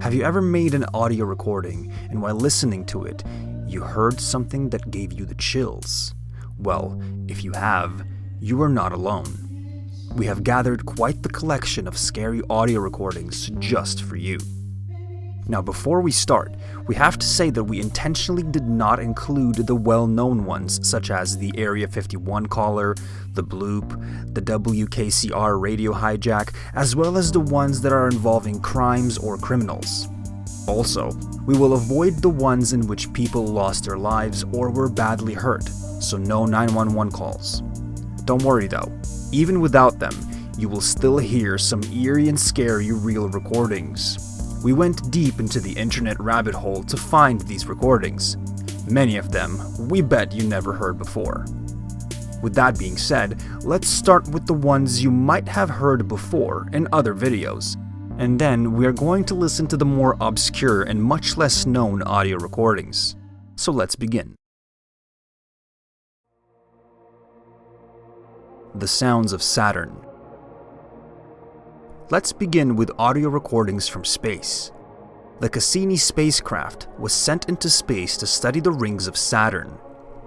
Have you ever made an audio recording and while listening to it, you heard something that gave you the chills? Well, if you have, you are not alone. We have gathered quite the collection of scary audio recordings just for you. Now before we start, we have to say that we intentionally did not include the well-known ones such as the Area 51 caller, the bloop, the WKCR radio hijack, as well as the ones that are involving crimes or criminals. Also, we will avoid the ones in which people lost their lives or were badly hurt, so no 911 calls. Don't worry though, even without them, you will still hear some eerie and scary real recordings. We went deep into the internet rabbit hole to find these recordings. Many of them, we bet you never heard before. With that being said, let's start with the ones you might have heard before in other videos, and then we are going to listen to the more obscure and much less known audio recordings. So let's begin. The sounds of Saturn. Let's begin with audio recordings from space. The Cassini spacecraft was sent into space to study the rings of Saturn.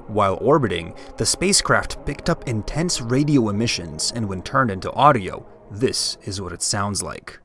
While orbiting, the spacecraft picked up intense radio emissions, and when turned into audio, this is what it sounds like.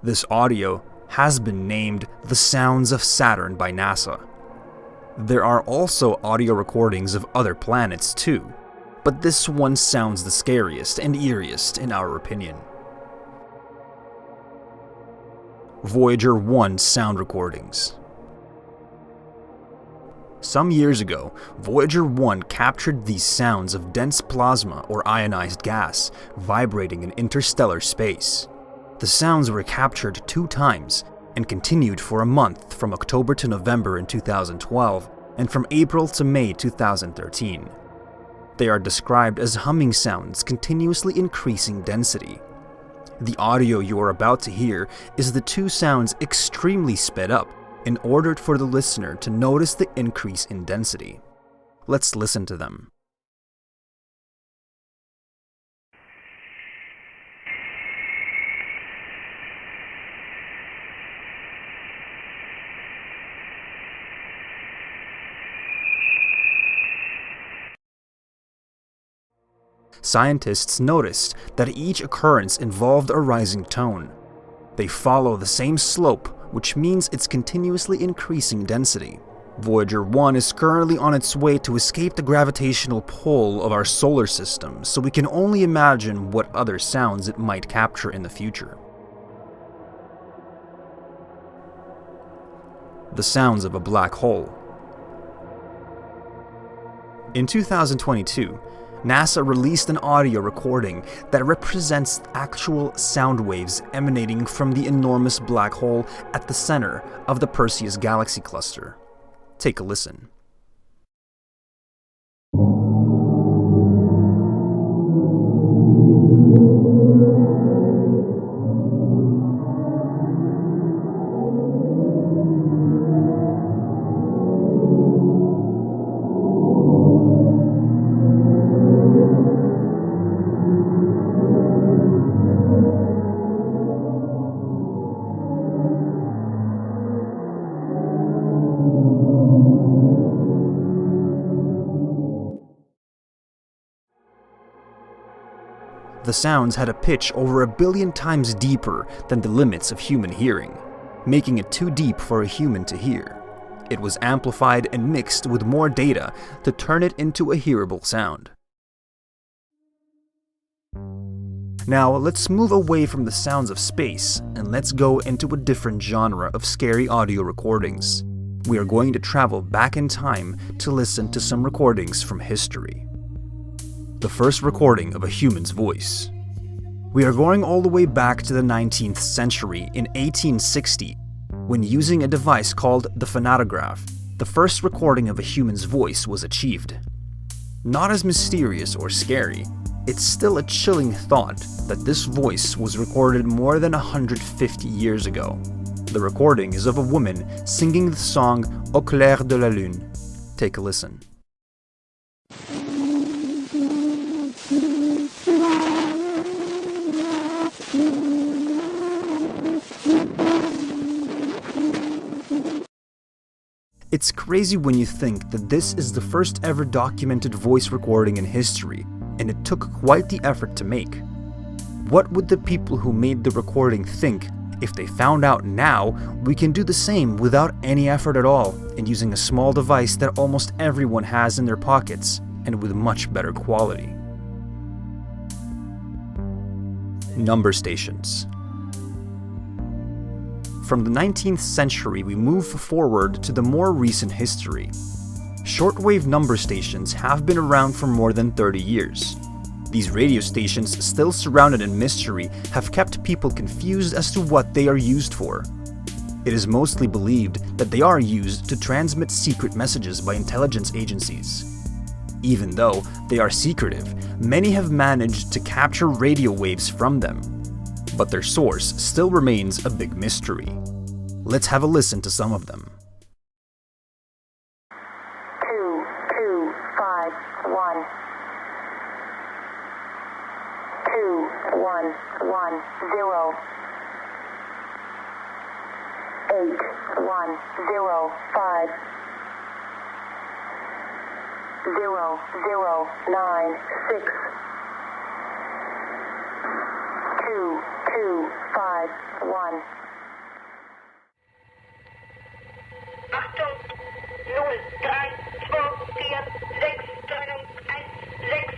This audio has been named The Sounds of Saturn by NASA. There are also audio recordings of other planets too, but this one sounds the scariest and eeriest in our opinion. Voyager 1 sound recordings. Some years ago, Voyager 1 captured these sounds of dense plasma or ionized gas vibrating in interstellar space. The sounds were captured 2 times and continued for a month from October to November in 2012 and from April to May 2013. They are described as humming sounds continuously increasing density. The audio you are about to hear is the 2 sounds extremely sped up in order for the listener to notice the increase in density. Let's listen to them. Scientists noticed that each occurrence involved a rising tone. They follow the same slope, which means it's continuously increasing density. Voyager 1 is currently on its way to escape the gravitational pull of our solar system, so we can only imagine what other sounds it might capture in the future. The sounds of a black hole. In 2022, NASA released an audio recording that represents actual sound waves emanating from the enormous black hole at the center of the Perseus galaxy cluster. Take a listen. The sounds had a pitch over 1 billion times deeper than the limits of human hearing, making it too deep for a human to hear. It was amplified and mixed with more data to turn it into a hearable sound. Now let's move away from the sounds of space and let's go into a different genre of scary audio recordings. We are going to travel back in time to listen to some recordings from history. The first recording of a human's voice. We are going all the way back to the 19th century in 1860, when using a device called the phonautograph, the first recording of a human's voice was achieved. Not as mysterious or scary, it's still a chilling thought that this voice was recorded more than 150 years ago. The recording is of a woman singing the song Au clair de la lune. Take a listen. It's crazy when you think that this is the first ever documented voice recording in history, and it took quite the effort to make. What would the people who made the recording think if they found out now we can do the same without any effort at all and using a small device that almost everyone has in their pockets and with much better quality? Number stations. From the 19th century, we move forward to the more recent history. Shortwave number stations have been around for more than 30 years. These radio stations, still surrounded in mystery, have kept people confused as to what they are used for. It is mostly believed that they are used to transmit secret messages by intelligence agencies. Even though they are secretive, many have managed to capture radio waves from them. But their source still remains a big mystery. Let's have a listen to some of them. 2251 2110 8105 0096 2251. Achtung, 0, 3, 2, 4, 6, Trennung 1, 6,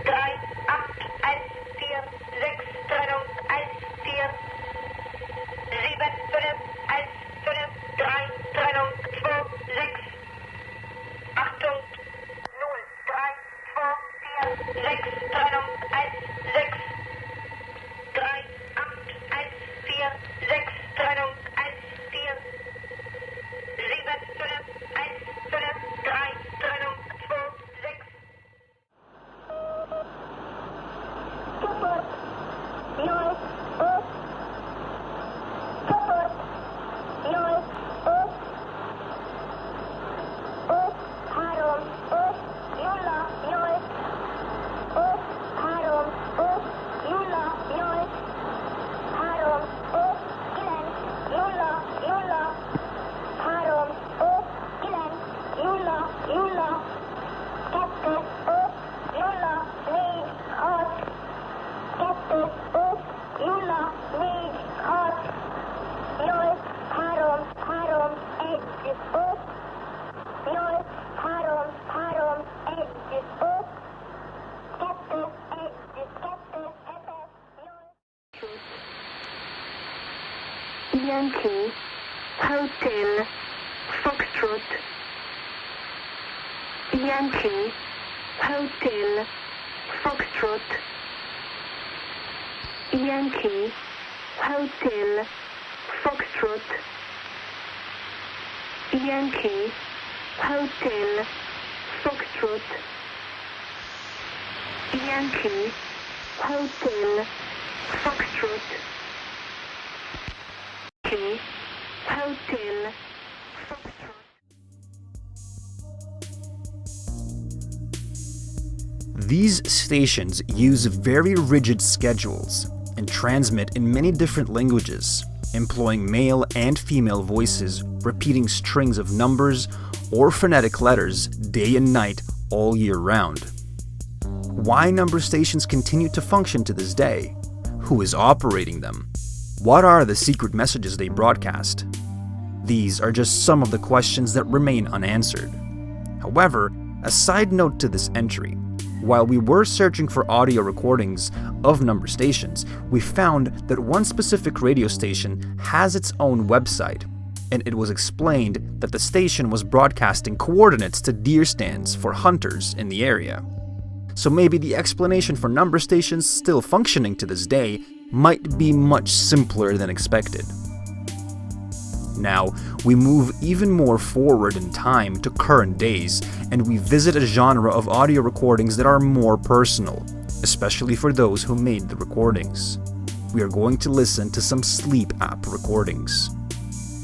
3, 8, 1, 4, 6, Trennung 1, 4, 7, 5, 1, 5, 3, Trennung 2, 6. Achtung, 0, 3, 2, 4, 6, Trennung 1, 6. 3, 8, 1, 4, 6, Trennung 1, 4, 7, 5, 1, 5, 3, Trennung 2, 6. Kaputt, neu, auf. Kaputt, neu, auf. Auf, herum, auf, nuller, neu. Auf, herum, auf, nuller, neu. Herum, auf, Glenn, nuller, nuller. Herum, auf, Glenn, nuller, nuller. Kette, auf, nuller, need, hot. Kette, auf, nuller, need, hot. Neu, herum, edges, auf. Neu, herum, edges, auf. Kette, edges, neu. Yankee, Hotel, Foxtrot. Yankee, Hotel, Foxtrot. Yankee, Hotel, Foxtrot. Yankee, Hotel, Foxtrot. Yankee, Hotel, Foxtrot. Yankee, Hotel, Foxtrot. These stations use very rigid schedules and transmit in many different languages, employing male and female voices, repeating strings of numbers or phonetic letters day and night all year round. Why number stations continue to function to this day? Who is operating them? What are the secret messages they broadcast? These are just some of the questions that remain unanswered. However, a side note to this entry, while we were searching for audio recordings of number stations, we found that one specific radio station has its own website, and it was explained that the station was broadcasting coordinates to deer stands for hunters in the area. So maybe the explanation for number stations still functioning to this day might be much simpler than expected. Now, we move even more forward in time to current days, and we visit a genre of audio recordings that are more personal, especially for those who made the recordings. We are going to listen to some sleep app recordings.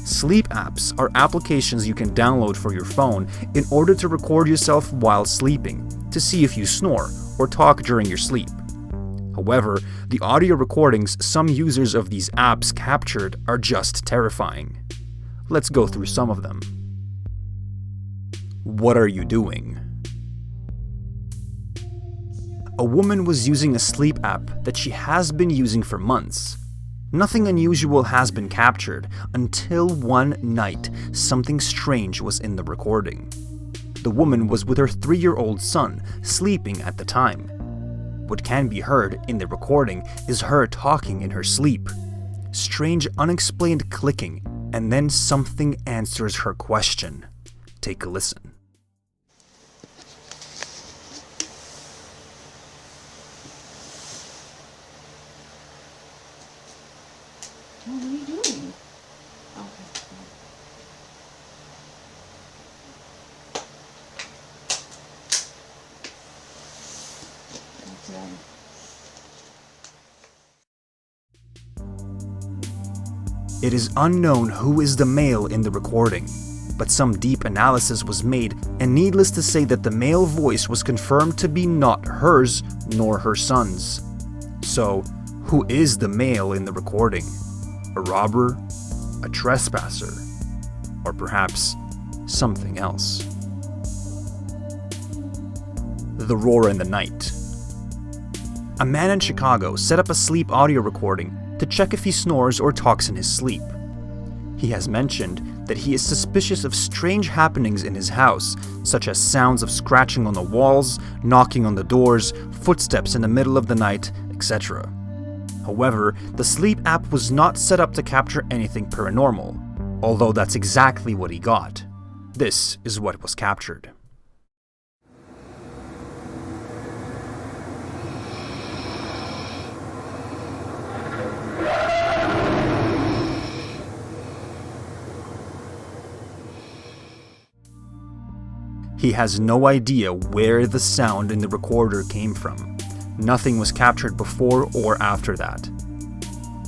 Sleep apps are applications you can download for your phone in order to record yourself while sleeping, to see if you snore or talk during your sleep. However, the audio recordings some users of these apps captured are just terrifying. Let's go through some of them. What are you doing? A woman was using a sleep app that she has been using for months. Nothing unusual has been captured until one night something strange was in the recording. The woman was with her 3-year-old son, sleeping at the time. What can be heard in the recording is her talking in her sleep. Strange unexplained clicking, and then something answers her question. Take a listen. What are you doing? Okay. It is unknown who is the male in the recording, but some deep analysis was made, and needless to say that the male voice was confirmed to be not hers nor her son's. So, who is the male in the recording? A robber? A trespasser? Or perhaps something else? The roar in the night. A man in Chicago set up a sleep audio recording to check if he snores or talks in his sleep. He has mentioned that he is suspicious of strange happenings in his house, such as sounds of scratching on the walls, knocking on the doors, footsteps in the middle of the night, etc. However, the sleep app was not set up to capture anything paranormal, although that's exactly what he got. This is what was captured. He has no idea where the sound in the recorder came from. Nothing was captured before or after that.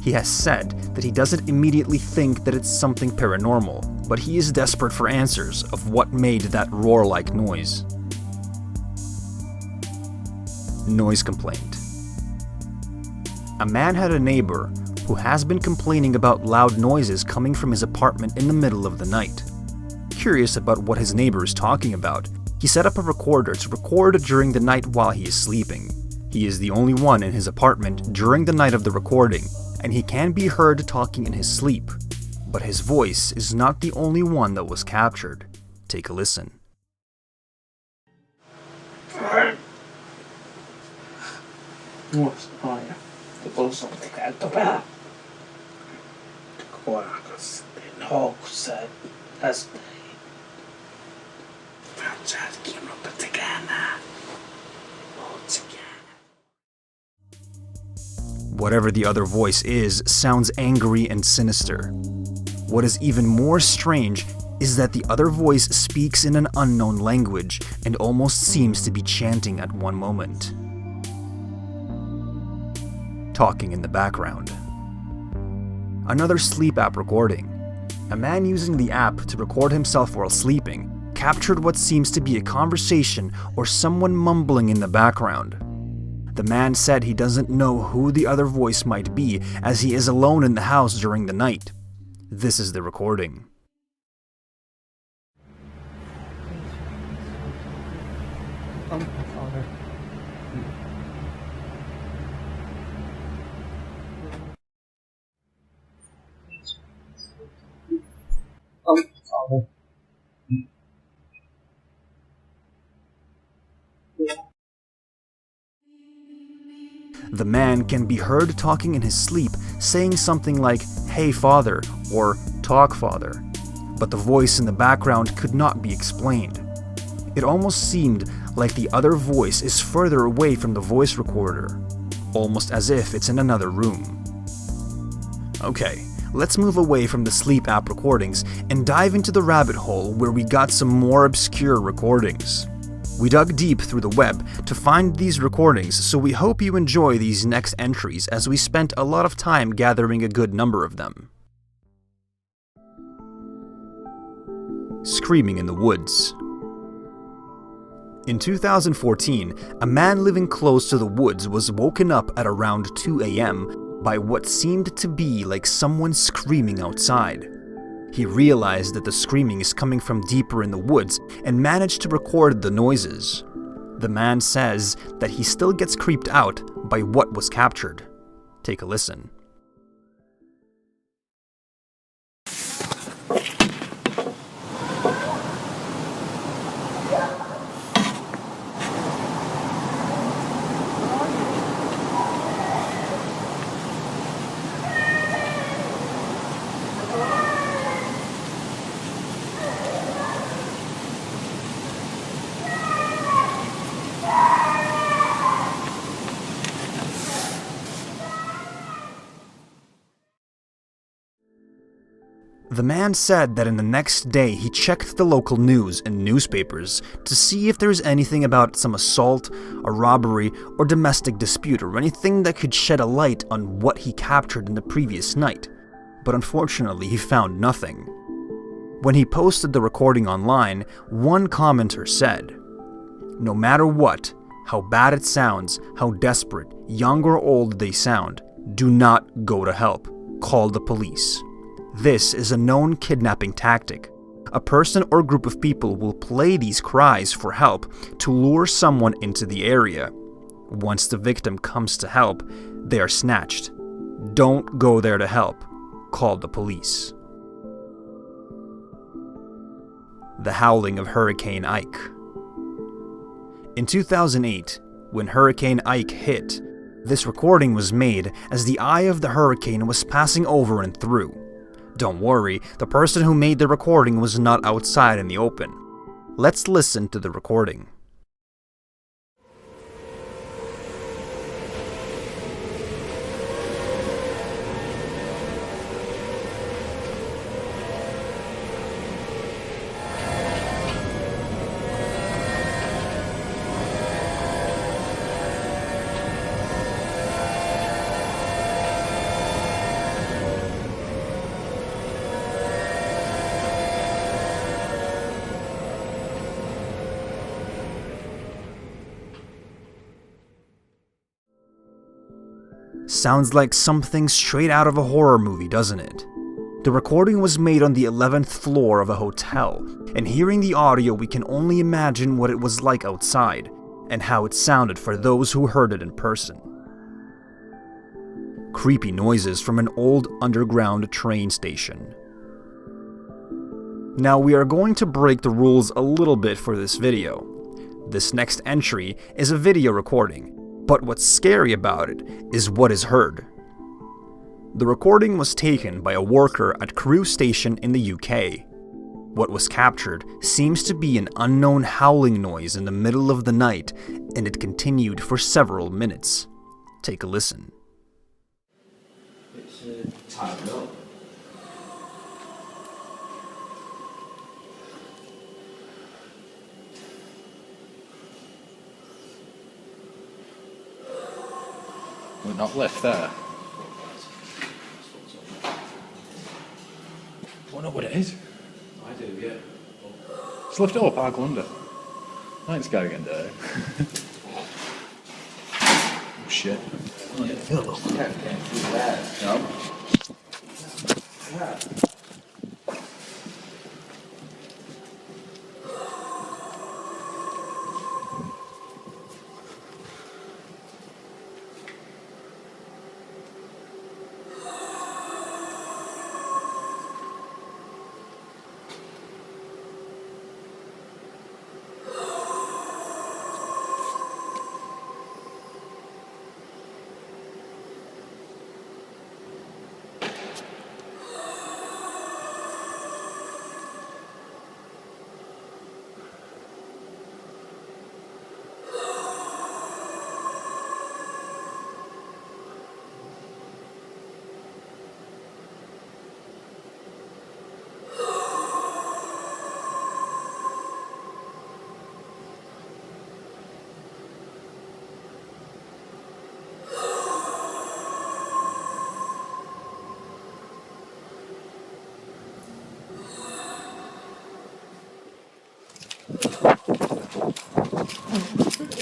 He has said that he doesn't immediately think that it's something paranormal, but he is desperate for answers of what made that roar-like noise. Noise complaint. A man had a neighbor who has been complaining about loud noises coming from his apartment in the middle of the night. Curious about what his neighbor is talking about, he set up a recorder to record during the night while he is sleeping. He is the only one in his apartment during the night of the recording, and he can be heard talking in his sleep. But his voice is not the only one that was captured. Take a listen. Whatever the other voice is, sounds angry and sinister. What is even more strange is that the other voice speaks in an unknown language and almost seems to be chanting at one moment. Talking in the background. Another sleep app recording. A man using the app to record himself while sleeping captured what seems to be a conversation or someone mumbling in the background. The man said he doesn't know who the other voice might be as he is alone in the house during the night. This is the recording. The man can be heard talking in his sleep, saying something like, "Hey father," or "Talk father," but the voice in the background could not be explained. It almost seemed like the other voice is further away from the voice recorder, almost as if it's in another room. Okay, let's move away from the sleep app recordings and dive into the rabbit hole where we got some more obscure recordings. We dug deep through the web to find these recordings, so we hope you enjoy these next entries as we spent a lot of time gathering a good number of them. Screaming in the woods. In 2014, a man living close to the woods was woken up at around 2 a.m. by what seemed to be like someone screaming outside. He realized that the screaming is coming from deeper in the woods and managed to record the noises. The man says that he still gets creeped out by what was captured. Take a listen. The man said that in the next day he checked the local news and newspapers to see if there's anything about some assault, a robbery, or domestic dispute or anything that could shed a light on what he captured in the previous night, but unfortunately he found nothing. When he posted the recording online, one commenter said, "No matter what, how bad it sounds, how desperate, young or old they sound, do not go to help. Call the police. This is a known kidnapping tactic. A person or group of people will play these cries for help to lure someone into the area. Once the victim comes to help, they are snatched. Don't go there to help. Call the police." The Howling of Hurricane Ike. In 2008, when Hurricane Ike hit, this recording was made as the eye of the hurricane was passing over and through. Don't worry, the person who made the recording was not outside in the open. Let's listen to the recording. Sounds like something straight out of a horror movie, doesn't it? The recording was made on the 11th floor of a hotel, and hearing the audio we can only imagine what it was like outside, and how it sounded for those who heard it in person. Creepy noises from an old underground train station. Now we are going to break the rules a little bit for this video. This next entry is a video recording, but what's scary about it is what is heard. The recording was taken by a worker at Crewe Station in the UK. What was captured seems to be an unknown howling noise in the middle of the night, and it continued for several minutes. Take a listen. It's tied up. We're not left there. Don't know what it is. I do, yeah. Just lift it up, I'll go under. I ain't scared again, dirty. Oh shit. Oh, yeah. Feel it. Can't do that. No. Yeah.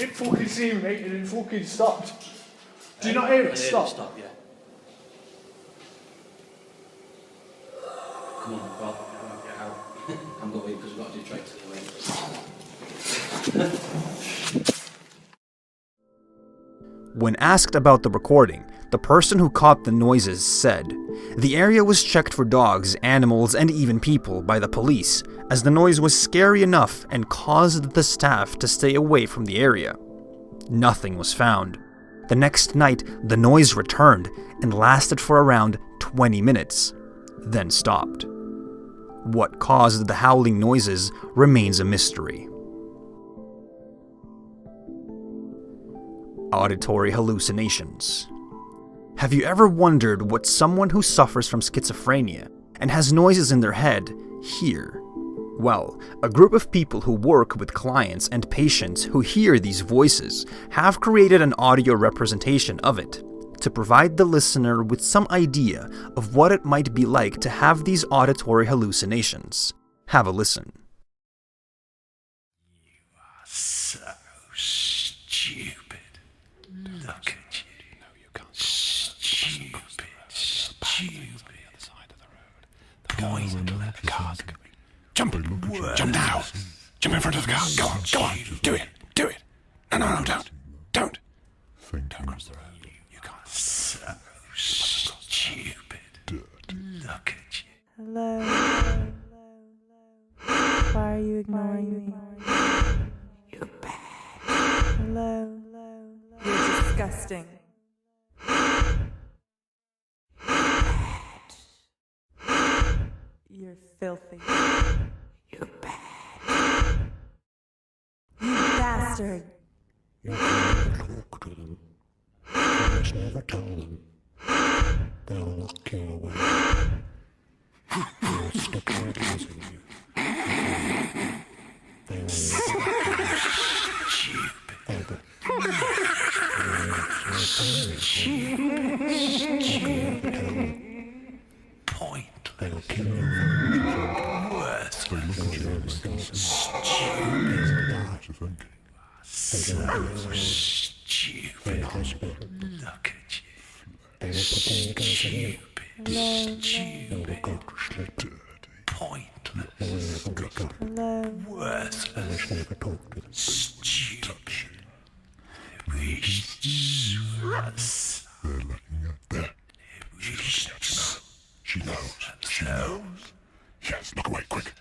It fucking seen me and it fucking stopped. Do you not hear it? Stop. Stop, yeah. Come on, Bob. Get out. I'm going because we've got to do tricks anyway. When asked about the recording, the person who caught the noises said, "The area was checked for dogs, animals, and even people by the police, as the noise was scary enough and caused the staff to stay away from the area. Nothing was found. The next night, the noise returned and lasted for around 20 minutes, then stopped. What caused the howling noises remains a mystery." Auditory hallucinations. Have you ever wondered what someone who suffers from schizophrenia and has noises in their head hear? Well, a group of people who work with clients and patients who hear these voices have created an audio representation of it to provide the listener with some idea of what it might be like to have these auditory hallucinations. Have a listen. So stupid. Look at you. No, you can't. Stupid. Pointless. Cars coming. Jump now. Jump in front of the car. Go on. Do it. No, don't. Don't cross the road. You can't. So stupid. Look at you. Hello. Why are you ignoring me? You're bad. Hello. You're disgusting. You're filthy. You're bad. You bastard. You can never talk to them. You must never tell them. They'll lock you away. They'll stick their claws in you. They will Pointless. They'll kill you. Worthless. Stupid. Look at you. They will put their guns in you. Stupid. They will go to sleep. Pointless. Hello. Worthless. I must never talk to them. Stupid. Us. They're looking at that. She knows. Yes, look away, quick.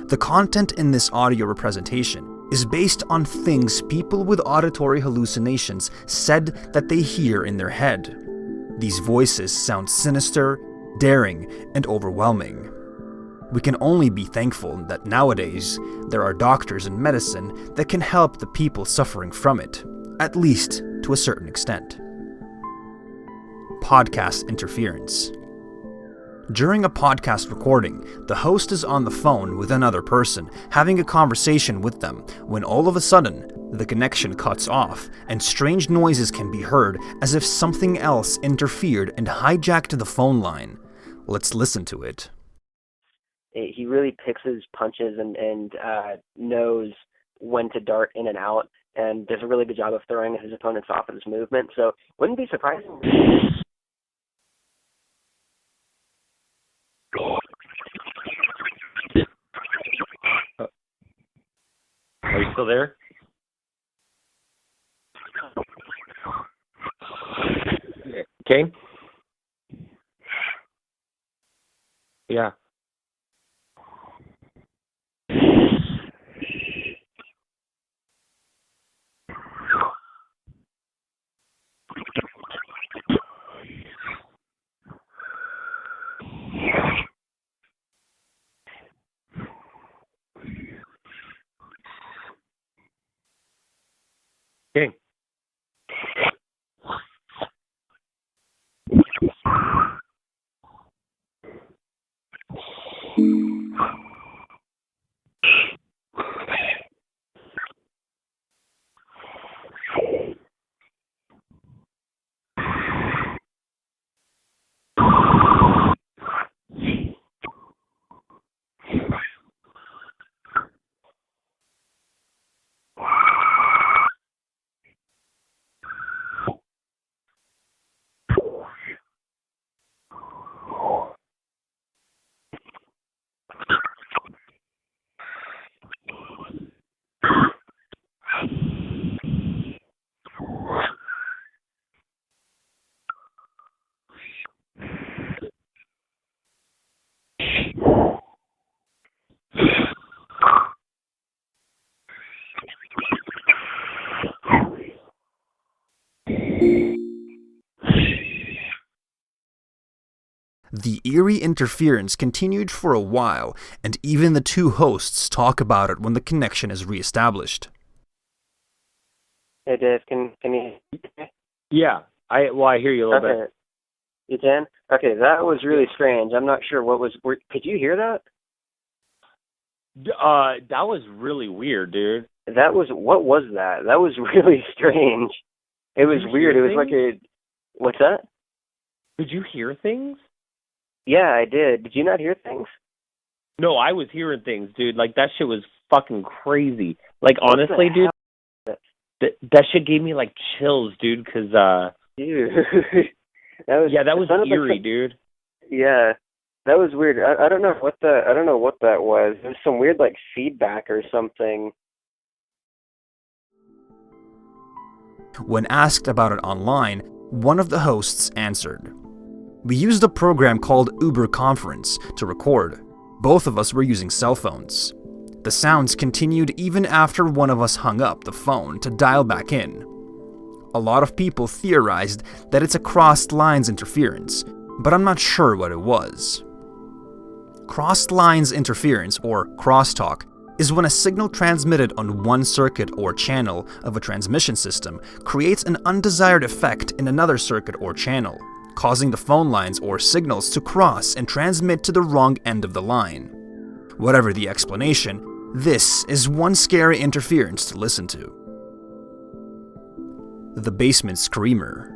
The content in this audio representation is based on things people with auditory hallucinations said that they hear in their head. These voices sound sinister, daring, and overwhelming. We can only be thankful that nowadays there are doctors and medicine that can help the people suffering from it, at least to a certain extent. Podcast interference. During a podcast recording, the host is on the phone with another person, having a conversation with them, when all of a sudden, the connection cuts off, and strange noises can be heard as if something else interfered and hijacked the phone line. Let's listen to it. He really picks his punches and knows when to dart in and out, and does a really good job of throwing his opponents off of his movement, so wouldn't be surprising. Are you still there? Okay. Yeah. Okay. The eerie interference continued for a while, and even the two hosts talk about it when the connection is reestablished. Hey Dave, can you? Yeah. I hear you a little Okay. You can? Okay, that was really strange. I'm not sure what was. Could you hear that? bit. That was really weird, dude. That was. What was that? That was really strange. It was Did you weird. It hear was like a. What's that? Did you hear things? Yeah, I did. Did you not hear things? No, I was hearing things, dude. Like, that shit was fucking crazy. Like, What the honestly, dude, hell? that shit gave me, like, chills, dude, because, Dude. that was sounded like eerie, dude. Yeah, that was weird. I don't know what that was. It was some weird like feedback or something. When asked about it online, one of the hosts answered. We used a program called Uber Conference to record. Both of us were using cell phones. The sounds continued even after one of us hung up the phone to dial back in. A lot of people theorized that it's a crossed lines interference, but I'm not sure what it was. Crossed lines interference, or crosstalk, is when a signal transmitted on one circuit or channel of a transmission system creates an undesired effect in another circuit or channel, causing the phone lines or signals to cross and transmit to the wrong end of the line. Whatever the explanation, this is one scary interference to listen to. The Basement Screamer.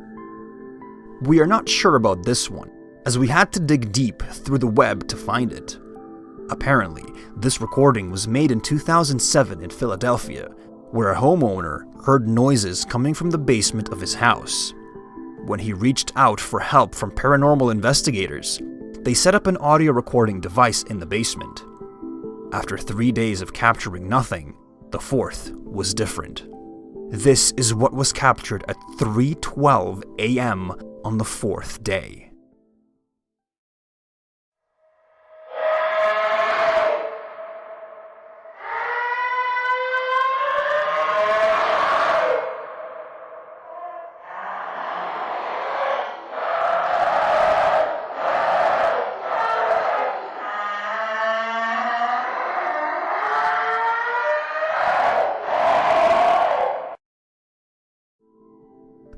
We are not sure about this one, as we had to dig deep through the web to find it. Apparently, this recording was made in 2007 in Philadelphia, where a homeowner heard noises coming from the basement of his house. When he reached out for help from paranormal investigators, they set up an audio recording device in the basement. After 3 days of capturing nothing, the fourth was different. This is what was captured at 3:12 a.m. on the fourth day.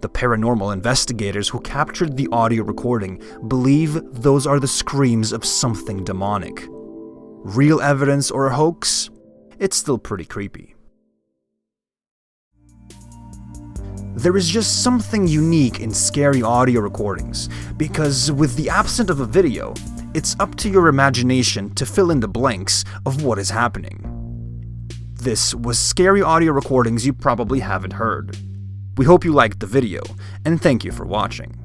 The paranormal investigators who captured the audio recording believe those are the screams of something demonic. Real evidence or a hoax? It's still pretty creepy. There is just something unique in scary audio recordings, because with the absence of a video, it's up to your imagination to fill in the blanks of what is happening. This was scary audio recordings you probably haven't heard. We hope you liked the video, and thank you for watching.